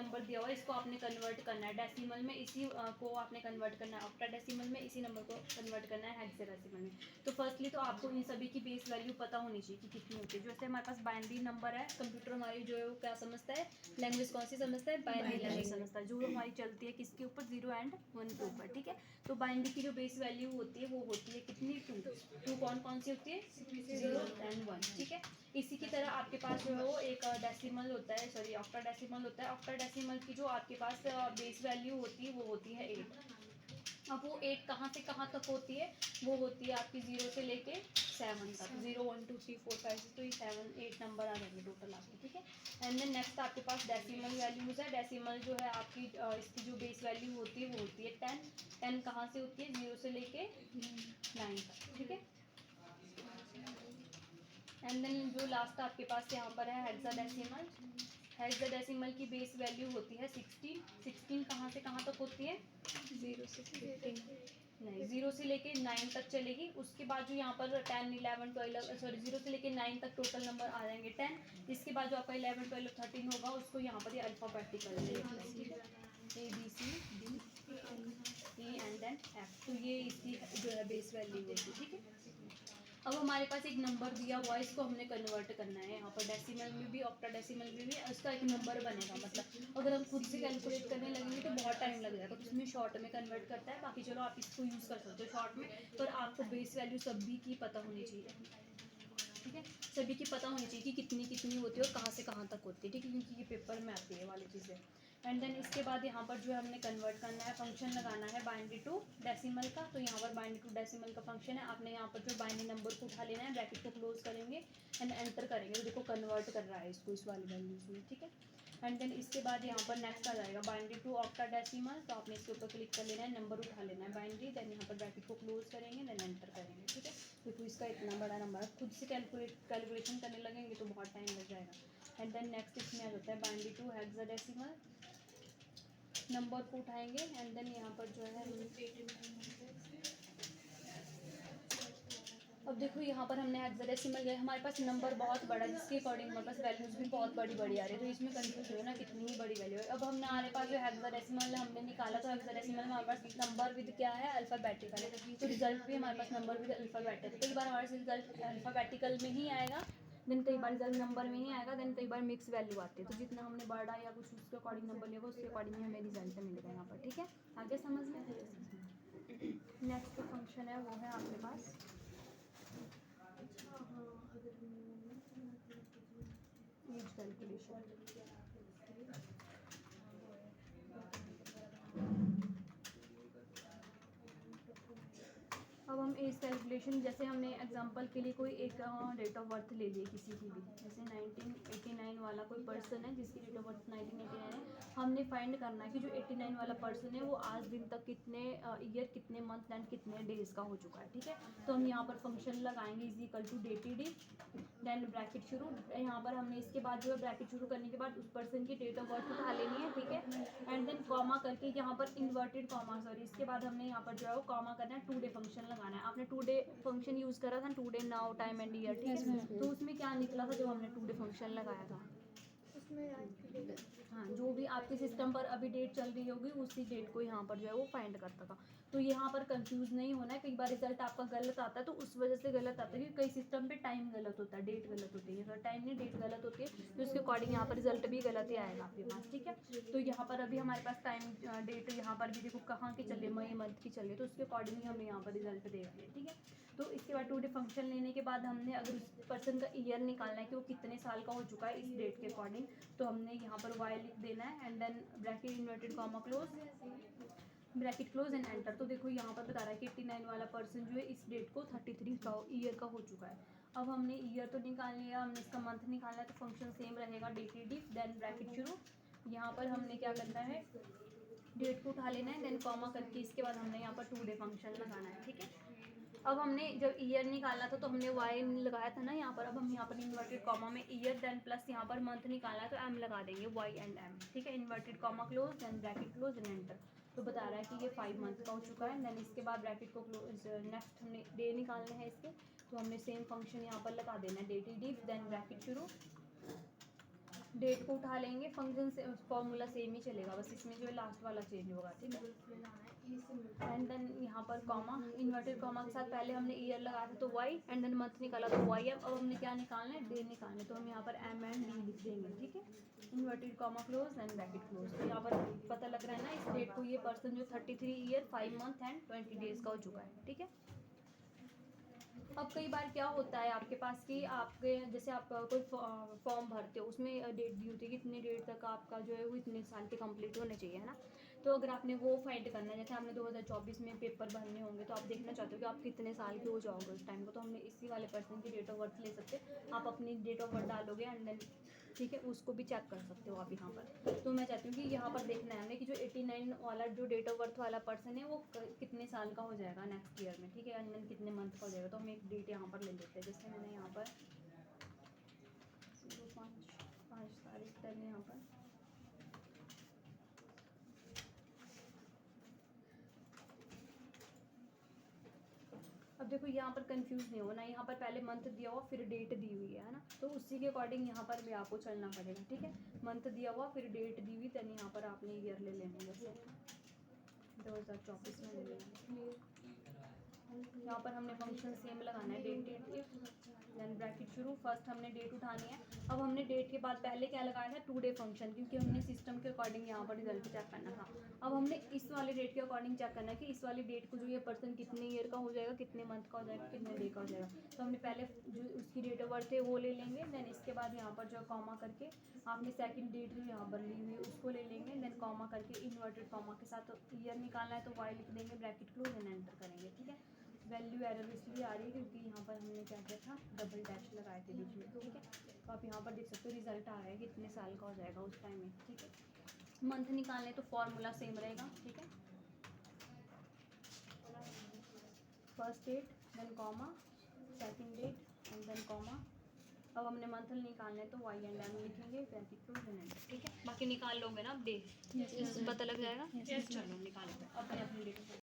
Number दिया हुआ है, इसको आपने कन्वर्ट करना है डेसिमल में, इसी को आपने कन्वर्ट करना है ऑक्टाडेसिमल में, इसी नंबर को कन्वर्ट करना है हेक्साडेसिमल में। तो फर्स्टली तो आपको इन सभी की बेस वैल्यू पता होनी चाहिए कि कितनी होती है। जैसे हमारे पास बाइनरी नंबर है, कंप्यूटर हमारी जो है वो क्या समझता है, लैंग्वेज कौन सी समझता है, बाइनरी लैंग्वेज समझता है, जो हमारी चलती है किसके ऊपर, 0 एंड 1 के ऊपर, ठीक है। तो बाइनरी की जो बेस वैल्यू होती है वो होती है कितनी, 2 कौन कौन सी होती है, 0 एंड 1, ठीक है। इसी की तरह आपके पास जो है वो एक डेसिमल होता है, सॉरी ऑक्टाडेसिमल होता है। ऑक्टाडेसिमल की जो आपके पास बेस वैल्यू होती है वो होती है 8। अब वो 8 कहाँ से कहाँ तक होती है, वो होती है आपकी 0 से लेके 7 तक, 0 1 2 3 4 5 6, तो ये 7 8 नंबर आ जाएंगे टोटल आपके, ठीक है। एंड देन नेक्स्ट आपके पास डेसिमल वैल्यूज है। डेसिमल जो है आपकी इसकी जो बेस वैल्यू होती है वो होती है 10। 10 कहाँ से होती है, 0 से लेके 9 तक, ठीक है। एंड देन जो लास्ट आपके पास यहाँ पर है हेक्साडेसिमल। हेक्साडेसिमल की बेस वैल्यू होती है 16। 16 कहाँ से कहाँ तक होती है, 0 से 15 नहीं 0 से लेके 9 तक चलेगी। उसके बाद जो यहाँ पर 10 11 12 सॉरी 0 से लेके 9 तक टोटल नंबर आ जाएंगे 10। इसके बाद जो आपका 11 12 13 होगा उसको यहाँ पर ये अल्फाबेटिकल में लिखना है, ठीक है, ABCD E and then F। तो ये इसकी जो है बेस वैल्यू होगी, ठीक है। अब हमारे पास एक नंबर दिया हुआ है, इसको हमने कन्वर्ट करना है यहाँ पर डेसिमल में भी ऑक्टाडेसिमल में भी उसका एक नंबर बनेगा। मतलब अगर हम खुद से कैलकुलेट करने लगेंगे तो बहुत टाइम लग जाएगा, तो इसमें शॉर्ट में कन्वर्ट करता है। बाकी चलो आप इसको यूज़ कर सकते हो शॉर्ट में, पर आपको बेस वैल्यू सभी की पता होनी चाहिए, ठीक है। सभी की पता होनी चाहिए कि कितनी कितनी होती है और कहाँ से कहाँ तक होती है, ठीक है, क्योंकि ये पेपर में आती है वाली चीज़ें। एंड देन इसके बाद यहाँ पर जो है हमने कन्वर्ट करना है, फंक्शन लगाना है बाइनरी टू डेसिमल का। तो यहाँ पर बाइनरी टू डेसिमल का फंक्शन है, आपने यहाँ पर जो बाइनरी नंबर को उठा लेना है, ब्रैकेट को क्लोज करेंगे एंड एंटर करेंगे, तो देखो कन्वर्ट कर रहा है इसको इस वाली वैल्यूज में, ठीक है। एंड देन इसके बाद यहाँ पर नेक्स्ट आ जाएगा बाइनरी टू ऑक्टाडेसिमल। तो आपने इसके ऊपर क्लिक कर लेना है, नंबर उठा लेना है बाइनरी, देन यहाँ पर ब्रैकेट को क्लोज करेंगे, देन एंटर करेंगे, ठीक है। देखो इसका इतना बड़ा नंबर है, खुद से कैलकुलेशन करने लगेंगे तो बहुत टाइम लग जाएगा। एंड देन नेक्स्ट इसमें आ जाता है बाइनरी टू हेक्साडेसिमल। नंबर को उठाएंगे एंड देन यहाँ पर जो है अब देखो यहाँ पर हमने हेक्साडेसिमल लिया, हमारे पास नंबर बहुत बड़ा है जिसके अकॉर्डिंग हमारे पास वैल्यूज भी बहुत बड़ी बड़ी आ रही है, तो इसमें कंफ्यूज हो ना कितनी ही बड़ी वैल्यू है। अब हमने हमारे पास जो हेक्साडेसिमल हमने निकाला, तो हेक्साडेसिमल में हमारे पास नंबर विद क्या है, अल्फाबेटिकल है, तो रिजल्ट भी हमारे पास नंबर विद अल्फाबेटिकल। कई बार हमारे रिजल्ट अल्फाबेटिकल में ही आएगा, देन कई बार रिजल्ट नंबर में ही आएगा, देन कई बार मिक्स वैल्यू आती है। तो जितना हमने बड़ा या कुछ उसके अकॉर्डिंग नंबर लिया उसके अकॉर्डिंग हमें रिजल्ट मिलेगा यहाँ पर, ठीक है। आगे समझ में। नेक्स्ट जो फंक्शन है वो है आपके पास एज कैलकुलेशन। अब हम एज कैलकुलेशन, जैसे हमने एग्जांपल के लिए कोई एक डेट ऑफ बर्थ ले लिए किसी की भी, जैसे 1989 वाला कोई पर्सन है जिसकी डेट ऑफ बर्थ 1989 है, हमने फाइंड करना है कि जो 89 वाला पर्सन है वो आज दिन तक कितने ईयर, कितने मंथ एंड कितने डेज का हो चुका है, ठीक है। तो हम यहाँ पर फंक्शन लगाएंगे is equal to dated, then bracket शुरू। यहाँ पर हमने इसके बाद जो है ब्रैकेट शुरू करने के बाद उस पर्सन की डेट ऑफ बर्थ उठा लेनी है, ठीक है। एंड देन कॉमा करके यहाँ पर इन्वर्टेड कॉमा, सॉरी इसके बाद हमने यहाँ पर जो है वो कॉमा करना है, 2 डे फंक्शन लगाना है। आपने 2 डे फंक्शन यूज़ करा था, 2 day now time and year, ठीक है। तो उसमें क्या निकला था जब हमने 2 डे फंक्शन लगाया था, उसमें आज की डेट, हाँ जो भी आपके सिस्टम पर अभी डेट चल रही होगी उसी डेट को यहाँ पर जो है वो फाइंड करता था। तो यहाँ पर कंफ्यूज नहीं होना है, कई बार रिजल्ट आपका गलत आता है तो उस वजह से गलत आता है क्योंकि कई सिस्टम पे टाइम गलत होता है, डेट गलत होती है, अगर टाइम नहीं डेट गलत होती है तो उसके अकॉर्डिंग यहाँ पर रिजल्ट भी गलत ही आएगा आपके पास, ठीक है। तो यहाँ पर अभी हमारे पास टाइम डेट यहाँ पर भी देखो कहाँ की चल रही है, मई मंथ की चल रही है, तो उसके अकॉर्डिंग ही हमने यहाँ पर रिजल्ट देख लिया, ठीक है। तो इसके बाद 2 डे फंक्शन लेने के बाद हमने अगर उस पर्सन का ईयर निकालना है कि वो कितने साल का हो चुका है इस डेट के अकॉर्डिंग, तो हमने यहाँ पर वाई लिख देना है and then bracket inverted comma close, bracket close and enter. तो देखो यहाँ पर बता रहा है कि 89 वाला पर्सन जो है इस डेट को 33 का ईयर का हो चुका है। अब हमने ईयर तो निकाल लिया, हमने इसका मंथ निकालना है, तो फंक्शन सेम रहेगा डेटेड देन ब्रैकेट शुरू। यहाँ पर हमने क्या करना है, डेट को उठा लेना है, देन कॉमा करके इसके बाद हमने यहाँ पर 2 डे फंक्शन लगाना है, ठीक है। अब हमने जब ईयर निकालना था तो हमने वाई लगाया था ना यहाँ पर, अब हम यहाँ पर इन्वर्टेड कॉमा में ईयर देन प्लस यहाँ पर मंथ निकालना है तो एम लगा देंगे, वाई एंड एम, ठीक है। Inverted comma close then bracket close and enter. तो बता रहा है कि ये 5 मंथ का हो चुका है। देन इसके बाद ब्रैकेट को क्लोज, नेक्स्ट हमने डे निकालने हैं इसके, तो हमने सेम फंक्शन यहाँ पर लगा देना है, डेटेड इफ देन ब्रैकेट शुरू डेट को उठा लेंगे, फंक्शन से फॉर्मूला सेम ही चलेगा, बस इसमें जो है लास्ट वाला चेंज होगा, ठीक है। एंड देन यहाँ पर कॉमा, इन्वर्टेड कॉमा के साथ पहले हमने ईयर लगाया था तो वाई, एंड देन मंथ निकाला तो वाई। अब हमने क्या निकालना है, डे निकालना है, तो हम यहाँ पर एम एंड डी लिख देंगे, ठीक है। Inverted comma close and bracket close. तो यहाँ पर पता लग रहा है ना इस डेट को, ये पर्सन जो 33 ईयर 5 मंथ एंड 20 डेज का हो चुका है, ठीक है। अब कई बार क्या होता है आपके पास कि आपके जैसे आप कोई फॉर्म भरते हो, उसमें डेट दी होती है कि इतनी डेट तक आपका जो है वो इतने साल के कंप्लीट होने चाहिए, है ना। तो अगर आपने वो फाइंड करना है, जैसे आपने 2024 में पेपर भरने होंगे, तो आप देखना चाहते हो कि आप कितने साल के हो जाओगे उस टाइम को, तो हमने इसी वाले पर्सन की डेट ऑफ बर्थ ले सकते हैं। आप अपनी डेट ऑफ बर्थ डालोगे एंड देन, ठीक है, उसको भी चेक कर सकते हो आप यहाँ पर। तो मैं चाहती हूँ कि यहाँ पर देखना है हमें कि जो 89 वाला जो डेट ऑफ बर्थ वाला पर्सन है वो कितने साल का हो जाएगा नेक्स्ट ईयर में, ठीक है, एंड देन कितने मंथ का हो जाएगा। तो हम एक डेट यहाँ पर ले लेते हैं, जैसे मैंने यहाँ पर 05/5 तारीख तक यहाँ पर अब देखो यहाँ पर कंफ्यूज नहीं होना, यहाँ पर पहले मंथ दिया हुआ फिर डेट दी हुई है ना, तो उसी के अकॉर्डिंग यहाँ पर भी आपको चलना पड़ेगा, ठीक है। मंथ दिया हुआ फिर डेट दी हुई, देन यहाँ पर आपने ईयर ले लेना, जैसे 2024 में ले लेंगे। यहाँ पर हमने फंक्शन सेम लगाना है, डेट देन ब्रैकेट शुरू, फर्स्ट हमने डेट उठानी है। अब हमने डेट के बाद पहले क्या लगाया था, टू डे फंक्शन, क्योंकि हमने सिस्टम के अकॉर्डिंग यहाँ पर रिजल्ट चेक करना था। अब हमने इस वाले डेट के अकॉर्डिंग चेक करना है कि इस वाली डेट को जो ये पर्सन कितने ईयर का हो जाएगा, कितने मंथ का हो जाएगा, कितने डे का हो जाएगा। तो हमने पहले जो उसकी डेट ऑफ बर्थ है वो ले लेंगे, देन इसके बाद यहाँ पर जो कॉमा करके आपने सेकंड डेट जो यहाँ पर ली हुई है उसको ले लेंगे, देन कॉमा करके इन्वर्टेड कॉमा के साथ ईयर निकालना है तो वाई लिख देंगे, ब्रैकेट क्लोज एंड एंटर करेंगे, ठीक है। वैल्यू एरर इसलिए आ रही है क्योंकि यहाँ पर हमने क्या किया था, डबल डैश लगाए थे बीच में, ठीक है। तो आप यहाँ पर देख सकते हो रिजल्ट आ रहा है कि कितने साल का हो जाएगा उस टाइम में, ठीक है। मंथ निकालने तो फॉर्मूला सेम रहेगा, ठीक है। First date then comma, second date and then comma. अब हमने मंथ निकालना है तो वाई एंड एम लिखेंगे, ब्रैकेट क्लोज एंड एंटर, ठीक है। बाकी निकाल लोगे ना अब डे, पता लग जाएगा। चलो निकालो अपने अपनी डेट।